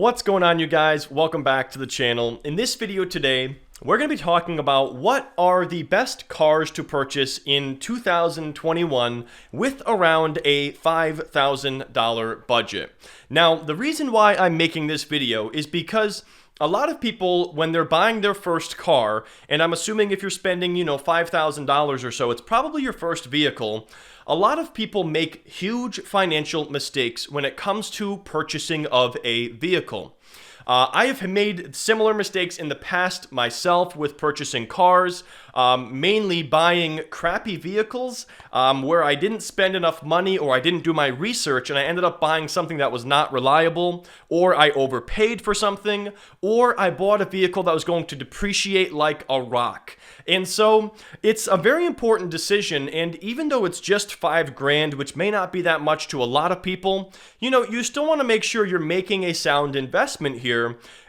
What's going on, you guys? Welcome back to the channel. In this video today, we're going to be talking about what are the best cars to purchase in 2021 with around a $5,000 budget. Now, the reason why I'm making this video is because a lot of people, when they're buying their first car, and I'm assuming if you're spending, $5,000 or so, it's probably your first vehicle. A lot of people make huge financial mistakes when it comes to purchasing of a vehicle. I have made similar mistakes in the past myself with purchasing cars, mainly buying crappy vehicles where I didn't spend enough money or I didn't do my research and I ended up buying something that was not reliable, or I overpaid for something, or I bought a vehicle that was going to depreciate like a rock. And so it's a very important decision, and even though it's just $5,000, which may not be that much to a lot of people, you still want to make sure you're making a sound investment here,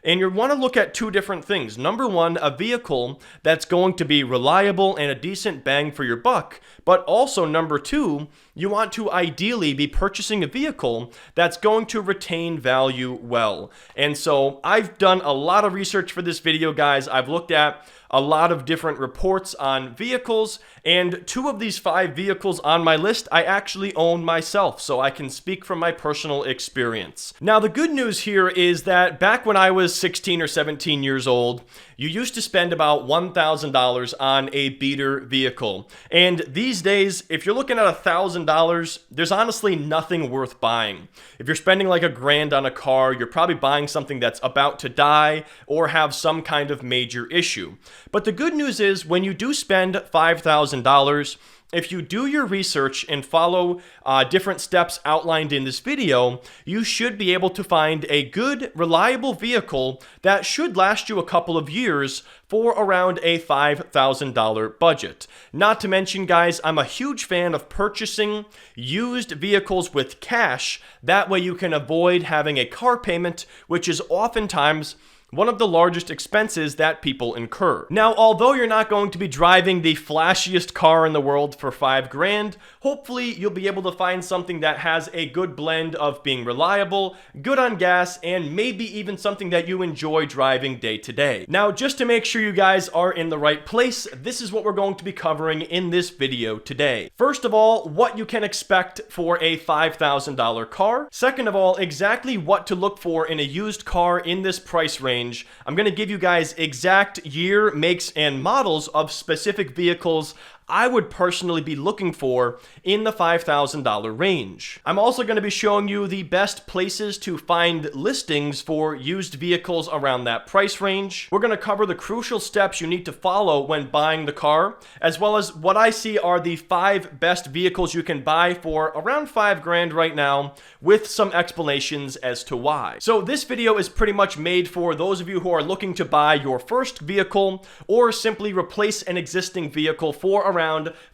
and you want to look at two different things. Number one, a vehicle that's going to be reliable and a decent bang for your buck, but also number two, you want to ideally be purchasing a vehicle that's going to retain value well. And so I've done a lot of research for this video, guys. I've looked at a lot of different reports on vehicles, and two of these 5 vehicles on my list I actually own myself, so I can speak from my personal experience. Now, the good news here is that back when I was 16 or 17 years old, you used to spend about $1,000 on a beater vehicle. And these days, if you're looking at $1,000, there's honestly nothing worth buying. If you're spending like $1,000 on a car, you're probably buying something that's about to die or have some kind of major issue. But the good news is when you do spend $5,000, if you do your research and follow different steps outlined in this video, you should be able to find a good, reliable vehicle that should last you a couple of years for around a $5,000 budget. Not to mention, guys, I'm a huge fan of purchasing used vehicles with cash. That way you can avoid having a car payment, which is oftentimes one of the largest expenses that people incur. Now, although you're not going to be driving the flashiest car in the world for $5,000, hopefully you'll be able to find something that has a good blend of being reliable, good on gas, and maybe even something that you enjoy driving day to day. Now, just to make sure you guys are in the right place, this is what we're going to be covering in this video today. First of all, what you can expect for a $5,000 car. Second of all, exactly what to look for in a used car in this price range. I'm going to give you guys exact year, makes, and models of specific vehicles I would personally be looking for in the $5,000 range. I'm also going to be showing you the best places to find listings for used vehicles around that price range. We're going to cover the crucial steps you need to follow when buying the car, as well as what I see are the 5 best vehicles you can buy for around $5,000 right now, with some explanations as to why. So this video is pretty much made for those of you who are looking to buy your first vehicle or simply replace an existing vehicle for around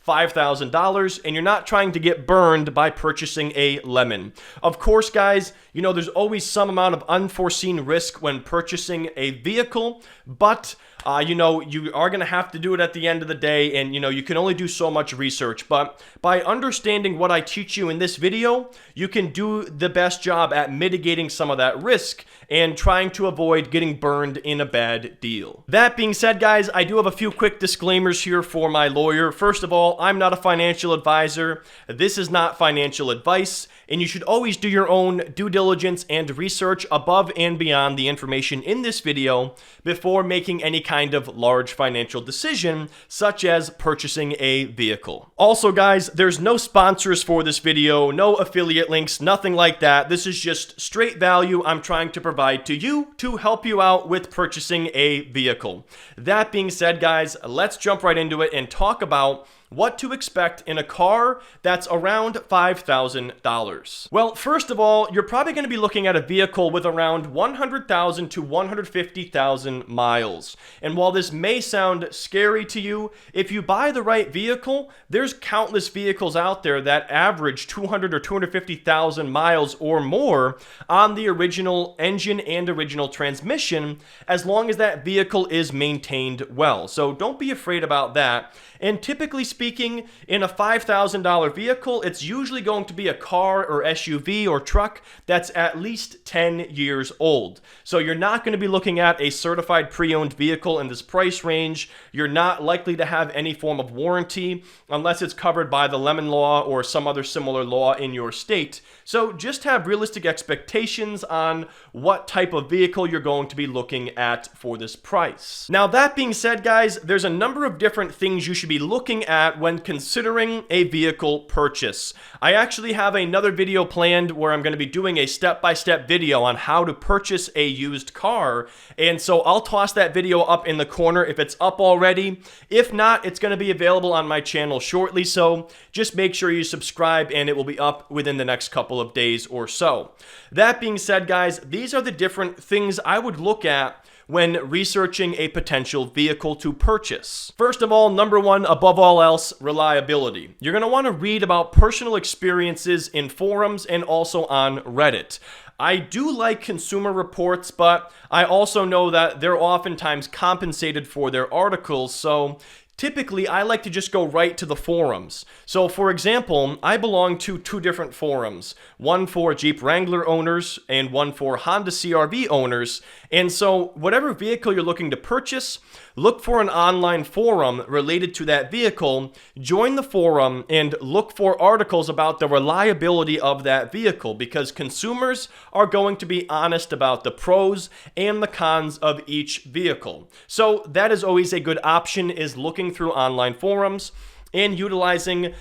$5,000, and you're not trying to get burned by purchasing a lemon. Of course, guys, there's always some amount of unforeseen risk when purchasing a vehicle, but you are going to have to do it at the end of the day, and you can only do so much research. But by understanding what I teach you in this video, you can do the best job at mitigating some of that risk and trying to avoid getting burned in a bad deal. That being said, guys, I do have a few quick disclaimers here for my lawyer. First of all, I'm not a financial advisor. This is not financial advice, and you should always do your own due diligence and research above and beyond the information in this video before making any kind of large financial decision, such as purchasing a vehicle. Also, guys, there's no sponsors for this video, no affiliate links, nothing like that. This is just straight value I'm trying to provide to you to help you out with purchasing a vehicle. That being said, guys, let's jump right into it and talk about what to expect in a car that's around $5,000. Well, first of all, you're probably going to be looking at a vehicle with around 100,000 to 150,000 miles. And while this may sound scary to you, if you buy the right vehicle, there's countless vehicles out there that average 200 or 250,000 miles or more on the original engine and original transmission, as long as that vehicle is maintained well. So don't be afraid about that. And typically speaking, in a $5,000 vehicle, it's usually going to be a car or SUV or truck that's at least 10 years old. So you're not going to be looking at a certified pre-owned vehicle in this price range. You're not likely to have any form of warranty unless it's covered by the Lemon Law or some other similar law in your state. So just have realistic expectations on what type of vehicle you're going to be looking at for this price. Now, that being said, guys, there's a number of different things you should be looking at when considering a vehicle purchase. I actually have another video planned where I'm going to be doing a step-by-step video on how to purchase a used car, and so I'll toss that video up in the corner if it's up already. If not, it's going to be available on my channel shortly, so just make sure you subscribe and it will be up within the next couple of days or so. That being said, guys, these are the different things I would look at when researching a potential vehicle to purchase. First of all, number one, above all else, reliability. You're going to want to read about personal experiences in forums and also on Reddit. I do like Consumer Reports, but I also know that they're oftentimes compensated for their articles, so typically, I like to just go right to the forums. So, for example, I belong to two different forums, one for Jeep Wrangler owners and one for Honda CR-V owners. And so, whatever vehicle you're looking to purchase, look for an online forum related to that vehicle, join the forum, and look for articles about the reliability of that vehicle, because consumers are going to be honest about the pros and the cons of each vehicle. So that is always a good option, is looking through online forums and utilizing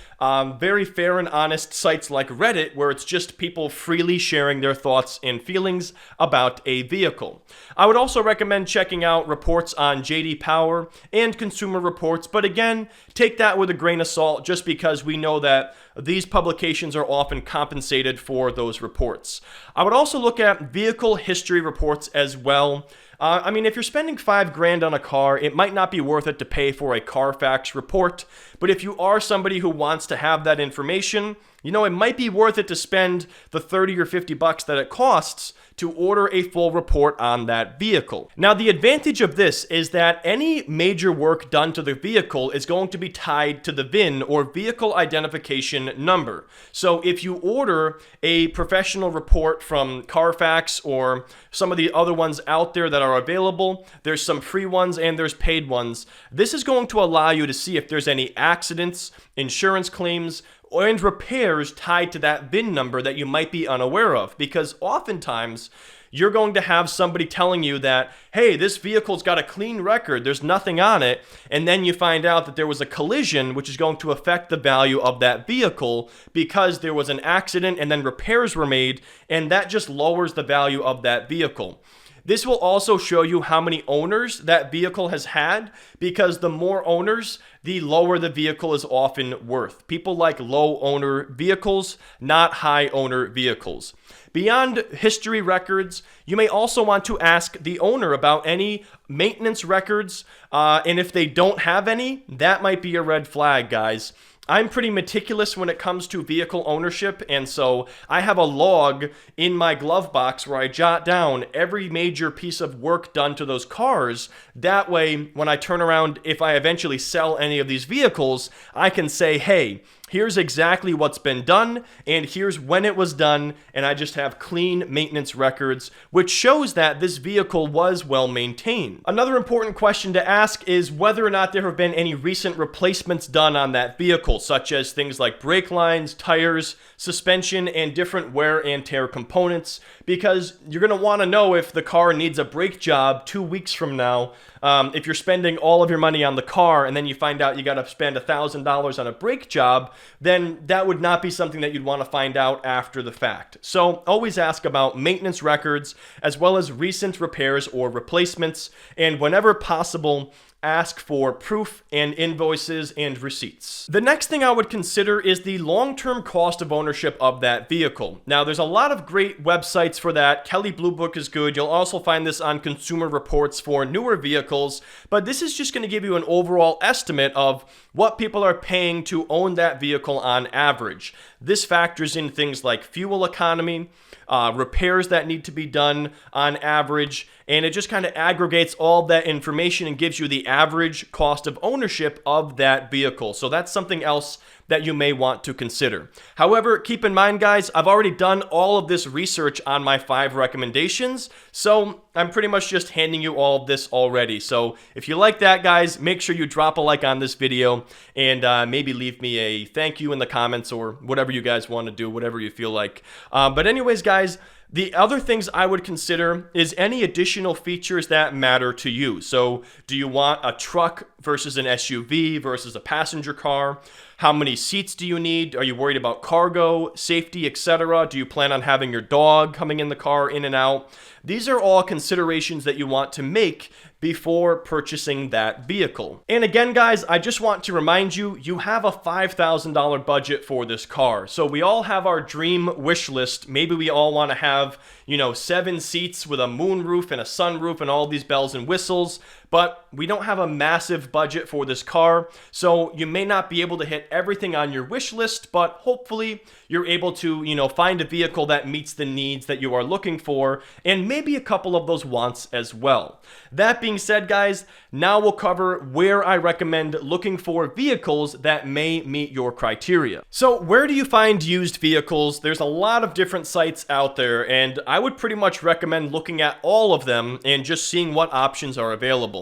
very fair and honest sites like Reddit, where it's just people freely sharing their thoughts and feelings about a vehicle. I would also recommend checking out reports on JD Power and Consumer Reports, but again, take that with a grain of salt, just because we know that these publications are often compensated for those reports. I would also look at vehicle history reports as well. I mean, if you're spending $5,000 on a car, it might not be worth it to pay for a Carfax report. But if you are somebody who wants to have that information, you know, it might be worth it to spend the $30 or $50 that it costs to order a full report on that vehicle. Now, the advantage of this is that any major work done to the vehicle is going to be tied to the VIN, or vehicle identification number. So if you order a professional report from Carfax or some of the other ones out there that are available, there's some free ones and there's paid ones. This is going to allow you to see if there's any accidents, insurance claims, and repairs tied to that VIN number that you might be unaware of, because oftentimes you're going to have somebody telling you that, hey, this vehicle's got a clean record, there's nothing on it, and then you find out that there was a collision, which is going to affect the value of that vehicle because there was an accident and then repairs were made, and that just lowers the value of that vehicle. This will also show you how many owners that vehicle has had, because the more owners, the lower the vehicle is often worth. People like low owner vehicles, not high owner vehicles. Beyond history records, you may also want to ask the owner about any maintenance records, and if they don't have any, that might be a red flag, guys. I'm pretty meticulous when it comes to vehicle ownership, and so I have a log in my glove box where I jot down every major piece of work done to those cars. That way, when I turn around, if I eventually sell any of these vehicles, I can say, hey, here's exactly what's been done, and here's when it was done, and I just have clean maintenance records, which shows that this vehicle was well maintained. Another important question to ask is whether or not there have been any recent replacements done on that vehicle, such as things like brake lines, tires, suspension, and different wear and tear components, because you're going to want to know if the car needs a brake job 2 weeks from now. If you're spending all of your money on the car and then you find out you got to spend $1,000 on a brake job, then that would not be something that you'd want to find out after the fact. So always ask about maintenance records as well as recent repairs or replacements, and whenever possible, ask for proof and invoices and receipts. The next thing I would consider is the long-term cost of ownership of that vehicle. Now, there's a lot of great websites for that. Kelley Blue Book is good. You'll also find this on Consumer Reports for newer vehicles, but this is just going to give you an overall estimate of what people are paying to own that vehicle on average. This factors in things like fuel economy, repairs that need to be done on average, and it just kind of aggregates all that information and gives you the average cost of ownership of that vehicle. So that's something else that you may want to consider. However, keep in mind, guys, I've already done all of this research on my 5 recommendations, so I'm pretty much just handing you all of this already. So if you like that, guys, make sure you drop a like on this video and maybe leave me a thank you in the comments or whatever you guys want to do, whatever you feel like. But anyways, guys, the other things I would consider is any additional features that matter to you. So do you want a truck versus an SUV versus a passenger car? How many seats do you need? Are you worried about cargo, safety, etc.? Do you plan on having your dog coming in the car in and out? These are all considerations that you want to make before purchasing that vehicle. And again, guys, I just want to remind you, you have a $5,000 budget for this car. So we all have our dream wish list. Maybe we all want to have, 7 seats with a moonroof and a sunroof and all these bells and whistles. But we don't have a massive budget for this car, so you may not be able to hit everything on your wish list, but hopefully you're able to, find a vehicle that meets the needs that you are looking for, and maybe a couple of those wants as well. That being said, guys, now we'll cover where I recommend looking for vehicles that may meet your criteria. So where do you find used vehicles? There's a lot of different sites out there, and I would pretty much recommend looking at all of them and just seeing what options are available.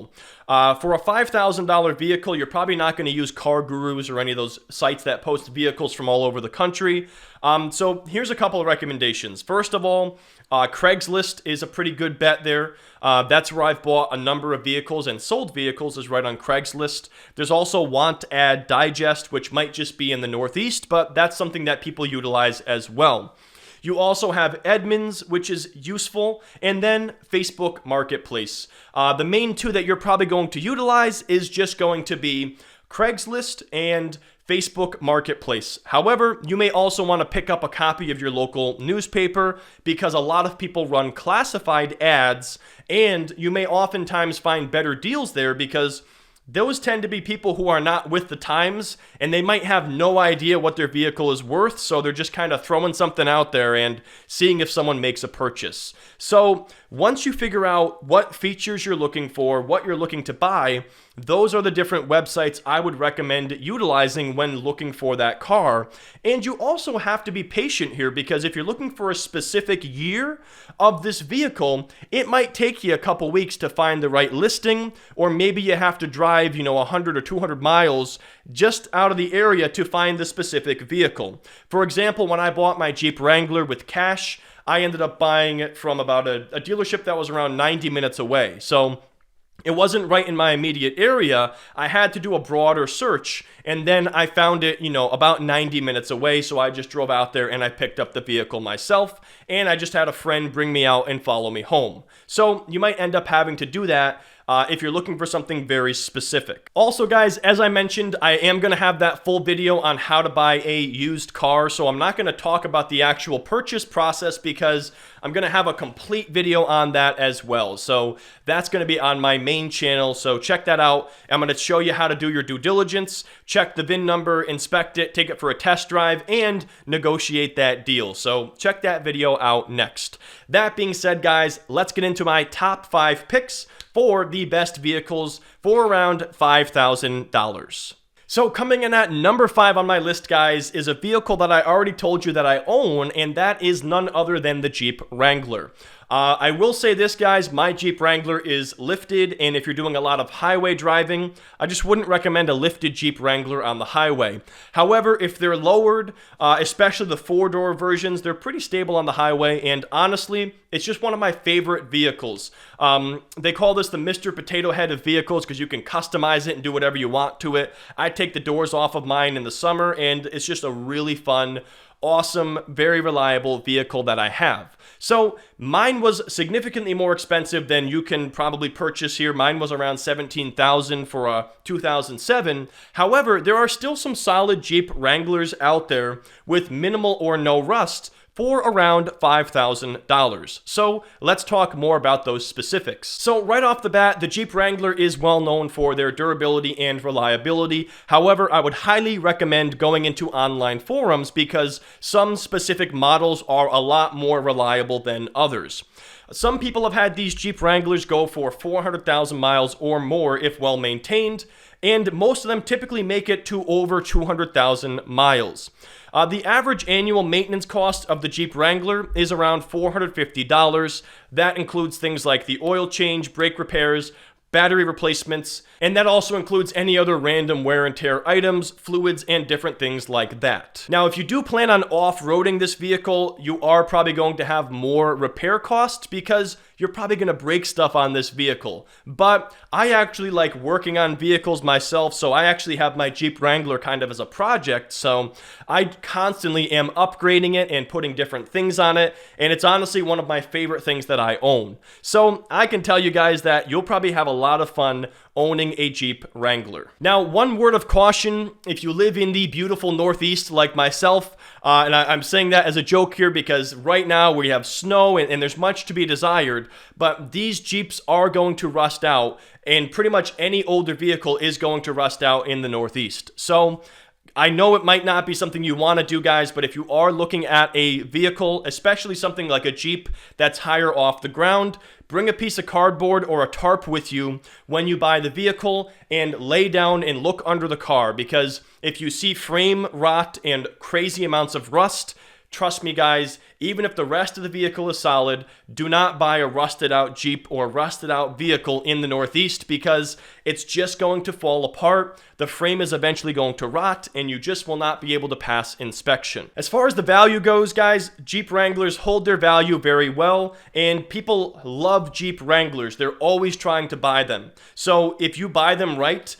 For a $5,000 vehicle, you're probably not going to use Car Gurus or any of those sites that post vehicles from all over the country. So here's a couple of recommendations. First of all, Craigslist is a pretty good bet there. That's where I've bought a number of vehicles and sold vehicles, is right on Craigslist. There's also Want Ad Digest, which might just be in the Northeast, but that's something that people utilize as well. You also have Edmunds, which is useful, and then Facebook Marketplace. The main two that you're probably going to utilize is just going to be Craigslist and Facebook Marketplace. However, you may also want to pick up a copy of your local newspaper because a lot of people run classified ads, and you may oftentimes find better deals there because those tend to be people who are not with the times, and they might have no idea what their vehicle is worth, so they're just kind of throwing something out there and seeing if someone makes a purchase. So once you figure out what features you're looking for, what you're looking to buy, those are the different websites I would recommend utilizing when looking for that car. And you also have to be patient here because if you're looking for a specific year of this vehicle, it might take you a couple weeks to find the right listing, or maybe you have to drive, 100 or 200 miles just out of the area to find the specific vehicle. For example, when I bought my Jeep Wrangler with cash, I ended up buying it from about a dealership that was around 90 minutes away. So it wasn't right in my immediate area. I had to do a broader search, and then I found it, about 90 minutes away, so I just drove out there and I picked up the vehicle myself, and I just had a friend bring me out and follow me home. So you might end up having to do that if you're looking for something very specific. Also, guys, as I mentioned, I am going to have that full video on how to buy a used car, so I'm not going to talk about the actual purchase process because I'm going to have a complete video on that as well. So that's going to be on my main channel, so check that out. I'm going to show you how to do your due diligence, check the VIN number, inspect it, take it for a test drive, and negotiate that deal. So check that video out next. That being said, guys, let's get into my top 5 picks for the best vehicles for around $5,000. So coming in at number 5 on my list, guys, is a vehicle that I already told you that I own, and that is none other than the Jeep Wrangler. I will say this, guys, my Jeep Wrangler is lifted, and if you're doing a lot of highway driving, I just wouldn't recommend a lifted Jeep Wrangler on the highway. However, if they're lowered, especially the 4-door versions, they're pretty stable on the highway, and honestly, it's just one of my favorite vehicles. They call this the Mr. Potato Head of vehicles because you can customize it and do whatever you want to it. I take the doors off of mine in the summer, and it's just a really fun, awesome, very reliable vehicle that I have. So mine was significantly more expensive than you can probably purchase here. Mine was around $17,000 for a 2007. However, there are still some solid Jeep Wranglers out there with minimal or no rust for around $5,000. So let's talk more about those specifics. So right off the bat, the Jeep Wrangler is well known for their durability and reliability. However, I would highly recommend going into online forums because some specific models are a lot more reliable than others. Some people have had these Jeep Wranglers go for 400,000 miles or more if well maintained, and most of them typically make it to over 200,000 miles. The average annual maintenance cost of the Jeep Wrangler is around $450. That includes things like the oil change, brake repairs, battery replacements, and that also includes any other random wear and tear items, fluids, and different things like that. Now, if you do plan on off-roading this vehicle, you are probably going to have more repair costs because you're probably going to break stuff on this vehicle. But I actually like working on vehicles myself, so I actually have my Jeep Wrangler kind of as a project, so I constantly am upgrading it and putting different things on it, and it's honestly one of my favorite things that I own. So I can tell you guys that you'll probably have a lot of fun owning a Jeep Wrangler. Now, one word of caution, if you live in the beautiful Northeast like myself, and I'm saying that as a joke here because right now we have snow and there's much to be desired, but these Jeeps are going to rust out, and pretty much any older vehicle is going to rust out in the Northeast. So I know it might not be something you want to do, guys, but if you are looking at a vehicle, especially something like a Jeep that's higher off the ground, bring a piece of cardboard or a tarp with you when you buy the vehicle and lay down and look under the car, because if you see frame rot and crazy amounts of rust, trust me, guys, even if the rest of the vehicle is solid, do not buy a rusted out Jeep or rusted out vehicle in the Northeast because it's just going to fall apart. The frame is eventually going to rot and you just will not be able to pass inspection. As far as the value goes, guys, Jeep Wranglers hold their value very well, and people love Jeep Wranglers. They're always trying to buy them. So if you buy them right,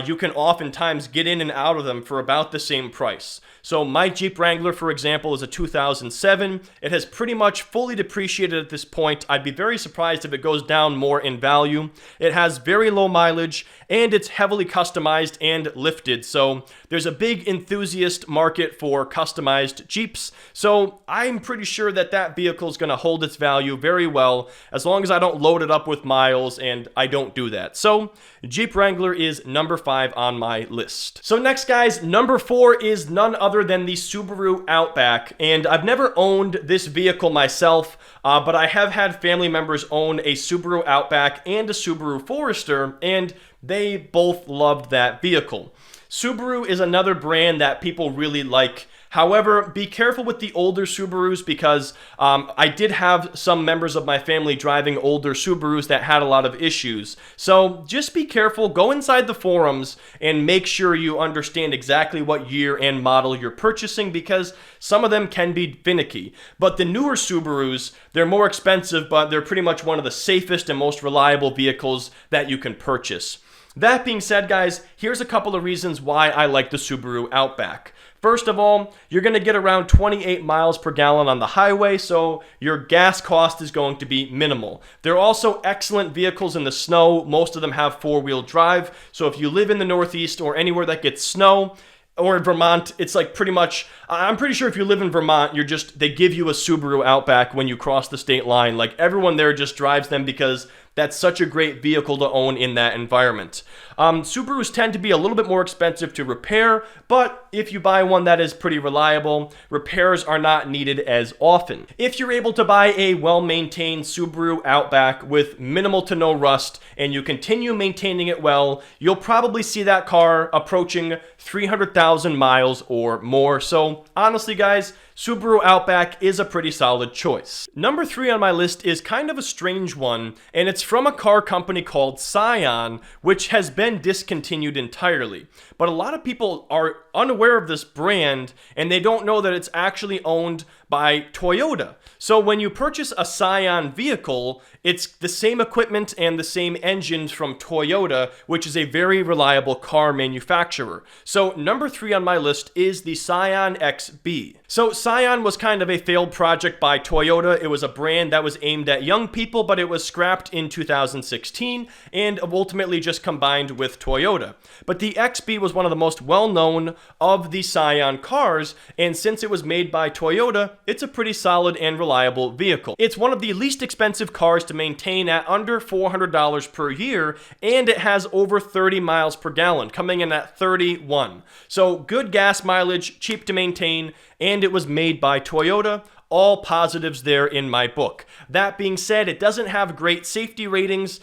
you can oftentimes get in and out of them for about the same price. So my Jeep Wrangler, for example, is a 2007. It has pretty much fully depreciated at this point. I'd be very surprised if it goes down more in value. It has very low mileage, and it's heavily customized and lifted. So there's a big enthusiast market for customized Jeeps. So I'm pretty sure that that vehicle is going to hold its value very well as long as I don't load it up with miles, and I don't do that. So Jeep Wrangler is number 5 on my list. So next, guys, number 4 is none other than the Subaru Outback, and I've never owned this vehicle myself, but I have had family members own a Subaru Outback and a Subaru Forester, and they both loved that vehicle. Subaru is another brand that people really like. However, be careful with the older Subarus because I did have some members of my family driving older Subarus that had a lot of issues. So just be careful, go inside the forums and make sure you understand exactly what year and model you're purchasing because some of them can be finicky. But the newer Subarus, they're more expensive, but they're pretty much one of the safest and most reliable vehicles that you can purchase. That being said, guys, here's a couple of reasons why I like the Subaru Outback. First of all, you're going to get around 28 miles per gallon on the highway, so your gas cost is going to be minimal. They're also excellent vehicles in the snow. Most of them have four-wheel drive, so if you live in the Northeast or anywhere that gets snow, or in Vermont, it's like pretty much, I'm pretty sure if you live in Vermont, they give you a Subaru Outback when you cross the state line. Like everyone there just drives them because that's such a great vehicle to own in that environment. Subarus tend to be a little bit more expensive to repair, but if you buy one that is pretty reliable, repairs are not needed as often. If you're able to buy a well-maintained Subaru Outback with minimal to no rust, and you continue maintaining it well, you'll probably see that car approaching 300,000 miles or more. So honestly, guys, Subaru Outback is a pretty solid choice. Number 3 on my list is kind of a strange one, and it's from a car company called Scion, which has been discontinued entirely. But a lot of people are unaware of this brand, and they don't know that it's actually owned by Toyota. So when you purchase a Scion vehicle, it's the same equipment and the same engines from Toyota, which is a very reliable car manufacturer. So number 3 on my list is the Scion XB. So Scion was kind of a failed project by Toyota. It was a brand that was aimed at young people, but it was scrapped in 2016 and ultimately just combined with Toyota. But the XB was one of the most well-known, of the Scion cars, and since it was made by Toyota, it's a pretty solid and reliable vehicle. It's one of the least expensive cars to maintain at under $400 per year, and it has over 30 miles per gallon, coming in at 31. So good gas mileage, cheap to maintain, and it was made by Toyota. All positives there in my book. That being said, it doesn't have great safety ratings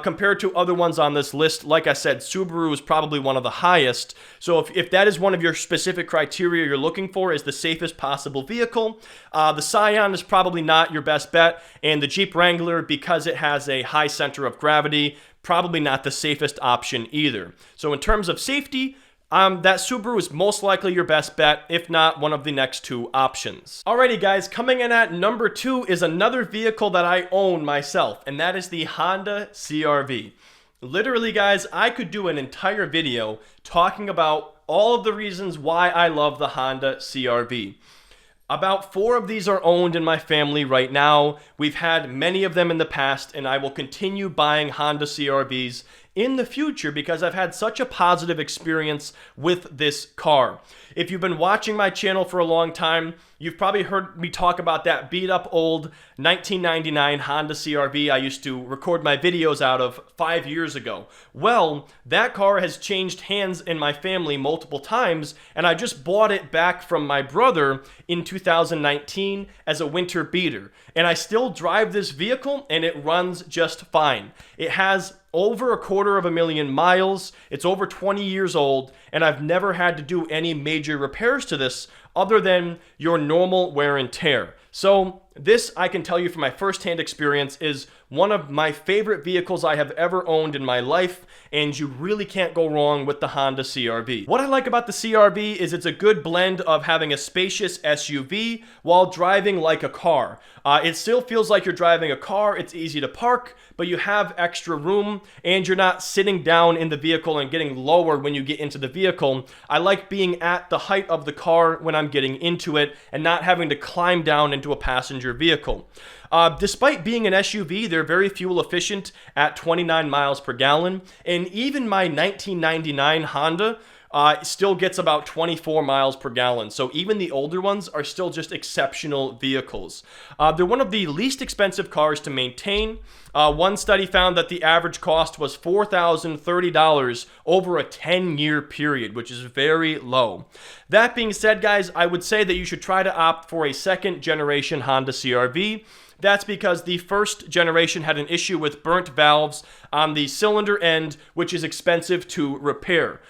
compared to other ones on this list. Like I said, Subaru is probably one of the highest. So if that is one of your specific criteria you're looking for, is the safest possible vehicle, the Scion is probably not your best bet. And the Jeep Wrangler, because it has a high center of gravity, probably not the safest option either. So in terms of safety, that Subaru is most likely your best bet, if not one of the next two options. Alrighty guys, coming in at number 2 is another vehicle that I own myself, and that is the Honda CR-V. Literally guys, I could do an entire video talking about all of the reasons why I love the Honda CR-V. About 4 of these are owned in my family right now. We've had many of them in the past, and I will continue buying Honda CR-Vs in the future because I've had such a positive experience with this car. If you've been watching my channel for a long time, you've probably heard me talk about that beat up old 1999 Honda CR-V I used to record my videos out of 5 years ago. Well, that car has changed hands in my family multiple times, and I just bought it back from my brother in 2019 as a winter beater. And I still drive this vehicle, and it runs just fine. It has over 250,000 miles. It's over 20 years old, and I've never had to do any major repairs to this other than your normal wear and tear. So this, I can tell you from my firsthand experience, is one of my favorite vehicles I have ever owned in my life, and you really can't go wrong with the Honda CR-V. What I like about the CR-V is it's a good blend of having a spacious SUV while driving like a car. It still feels like you're driving a car. It's easy to park, but you have extra room, and you're not sitting down in the vehicle and getting lower when you get into the vehicle. I like being at the height of the car when I'm getting into it and not having to climb down into a passenger vehicle. Despite being an SUV, they're very fuel efficient at 29 miles per gallon, and even my 1999 Honda still gets about 24 miles per gallon. So even the older ones are still just exceptional vehicles. They're one of the least expensive cars to maintain. One study found that the average cost was $4,030 over a 10-year period, which is very low. That being said, guys, I would say that you should try to opt for a second generation Honda CR-V. That's because the first generation had an issue with burnt valves on the cylinder end, which is expensive to repair.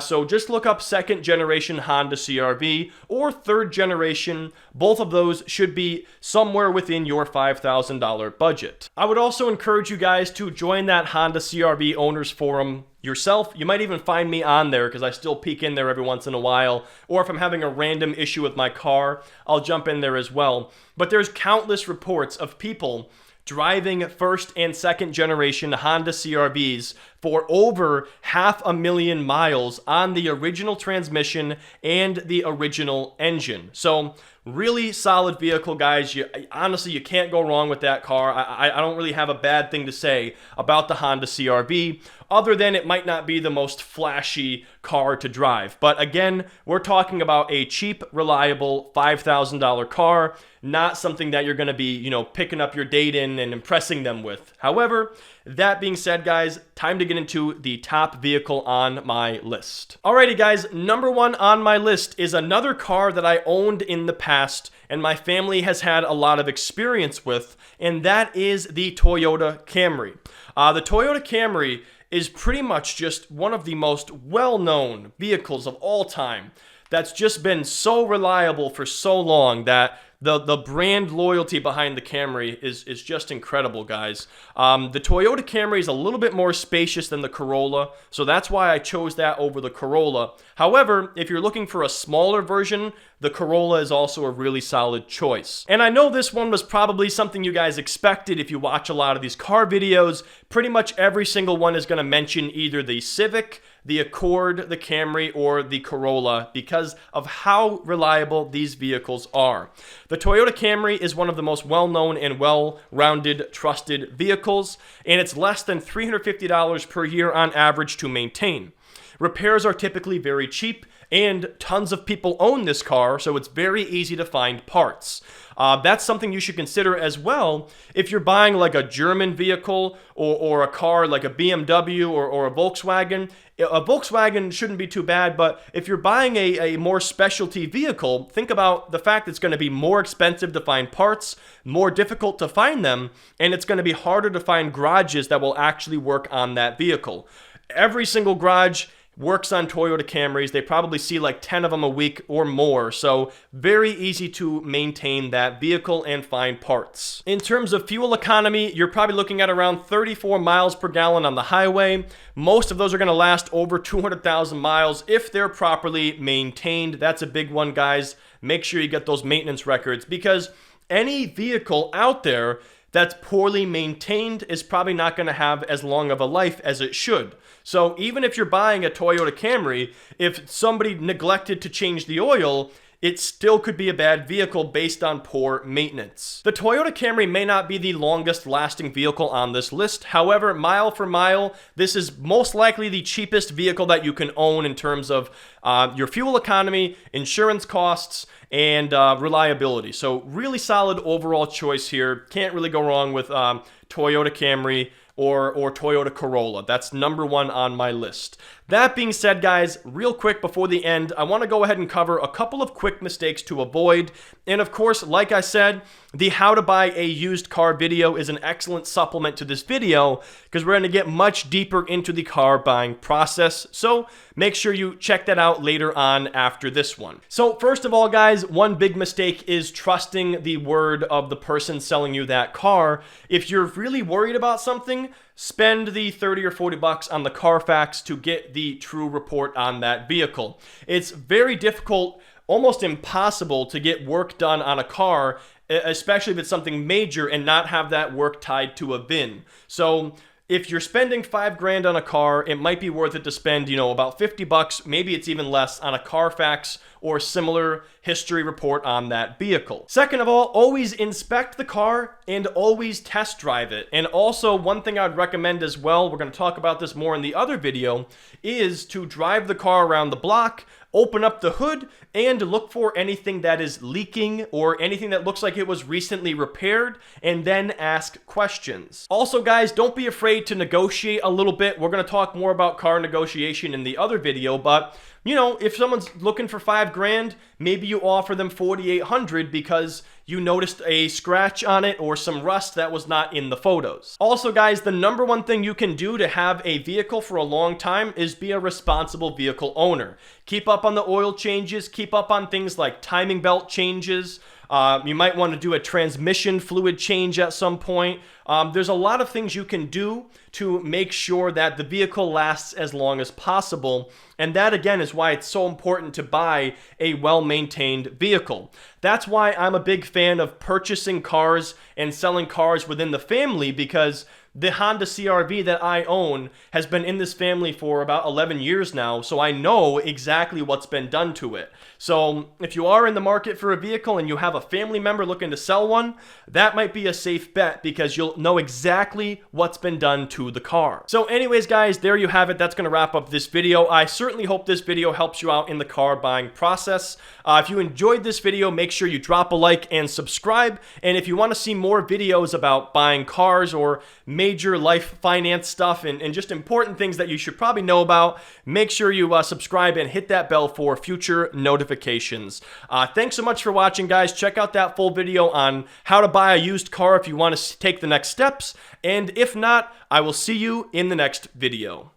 So just look up second generation Honda CR-V or third generation. Both of those should be somewhere within your $5,000 budget. I would also encourage you guys to join that Honda CR-V owners forum yourself. You might even find me on there because I still peek in there every once in a while. Or if I'm having a random issue with my car, I'll jump in there as well. But there's countless reports of people driving first and second generation Honda CR-Vs for over 500,000 miles on the original transmission and the original engine. So really solid vehicle, guys. Honestly, you can't go wrong with that car. I don't really have a bad thing to say about the Honda CR-V, other than it might not be the most flashy car to drive. But again, we're talking about a cheap, reliable $5,000 car, not something that you're going to be, picking up your date in and impressing them with. However, that being said, guys, time to get into the top vehicle on my list. Alrighty, guys, number 1 on my list is another car that I owned in the past and my family has had a lot of experience with, and that is the Toyota Camry. The Toyota Camry is pretty much just one of the most well-known vehicles of all time that's just been so reliable for so long that the brand loyalty behind the Camry is just incredible, guys. The Toyota Camry is a little bit more spacious than the Corolla, so that's why I chose that over the Corolla. However, if you're looking for a smaller version, the Corolla is also a really solid choice. And I know this one was probably something you guys expected if you watch a lot of these car videos. Pretty much every single one is going to mention either the Civic, the Accord, the Camry, or the Corolla because of how reliable these vehicles are. The Toyota Camry is one of the most well-known and well-rounded, trusted vehicles, and it's less than $350 per year on average to maintain. repairs are typically very cheap, and tons of people own this car, so it's very easy to find parts. That's something you should consider as well if you're buying like a German vehicle or a car like a BMW or a Volkswagen. A Volkswagen shouldn't be too bad, but if you're buying a more specialty vehicle, think about the fact that it's going to be more expensive to find parts, more difficult to find them, and it's going to be harder to find garages that will actually work on that vehicle. Every single garage works on Toyota Camrys. They probably see like 10 of them a week or more, so very easy to maintain that vehicle and find parts. In terms of fuel economy, you're probably looking at around 34 miles per gallon on the highway. Most of those are going to last over 200,000 miles if they're properly maintained. That's a big one, guys. Make sure you get those maintenance records, because any vehicle out there that's poorly maintained is probably not going to have as long of a life as it should. So even if you're buying a Toyota Camry, if somebody neglected to change the oil, it still could be a bad vehicle based on poor maintenance. The Toyota Camry may not be the longest lasting vehicle on this list. However, mile for mile, this is most likely the cheapest vehicle that you can own in terms of your fuel economy, insurance costs, and reliability. So really solid overall choice here. Can't really go wrong with Toyota Camry or Toyota Corolla. That's number one on my list. That being said, guys, real quick before the end, I want to go ahead and cover a couple of quick mistakes to avoid. And of course, like I said, the how to buy a used car video is an excellent supplement to this video, because we're going to get much deeper into the car buying process. So make sure you check that out later on after this one. So first of all, guys, one big mistake is trusting the word of the person selling you that car. If you're really worried about something, spend the 30 or 40 bucks on the Carfax to get the true report on that vehicle. It's very difficult, almost impossible, to get work done on a car, especially if it's something major, and not have that work tied to a VIN. So if you're spending $5,000 on a car, it might be worth it to spend, about 50 bucks, maybe it's even less, on a Carfax or similar history report on that vehicle. Second of all, always inspect the car and always test drive it. And also, one thing I'd recommend as well, we're going to talk about this more in the other video, is to drive the car around the block, open up the hood, and look for anything that is leaking or anything that looks like it was recently repaired, and then ask questions. Also, guys, don't be afraid to negotiate a little bit. We're going to talk more about car negotiation in the other video, but if someone's looking for $5,000, maybe you offer them $4,800 because you noticed a scratch on it or some rust that was not in the photos. Also, guys, the number one thing you can do to have a vehicle for a long time is be a responsible vehicle owner. Keep up on the oil changes, keep up on things like timing belt changes. You might want to do a transmission fluid change at some point. There's a lot of things you can do to make sure that the vehicle lasts as long as possible. And that, again, is why it's so important to buy a well-maintained vehicle. That's why I'm a big fan of purchasing cars and selling cars within the family, because the Honda CR-V that I own has been in this family for about 11 years now, so I know exactly what's been done to it. So if you are in the market for a vehicle and you have a family member looking to sell one, that might be a safe bet, because you'll know exactly what's been done to the car. So anyways, guys, there you have it. That's going to wrap up this video. I certainly hope this video helps you out in the car buying process. If you enjoyed this video, make sure you drop a like and subscribe. And if you want to see more videos about buying cars or major life finance stuff and just important things that you should probably know about, make sure you subscribe and hit that bell for future notifications. Thanks so much for watching, guys. Check out that full video on how to buy a used car if you want to take the next steps. And if not, I will see you in the next video.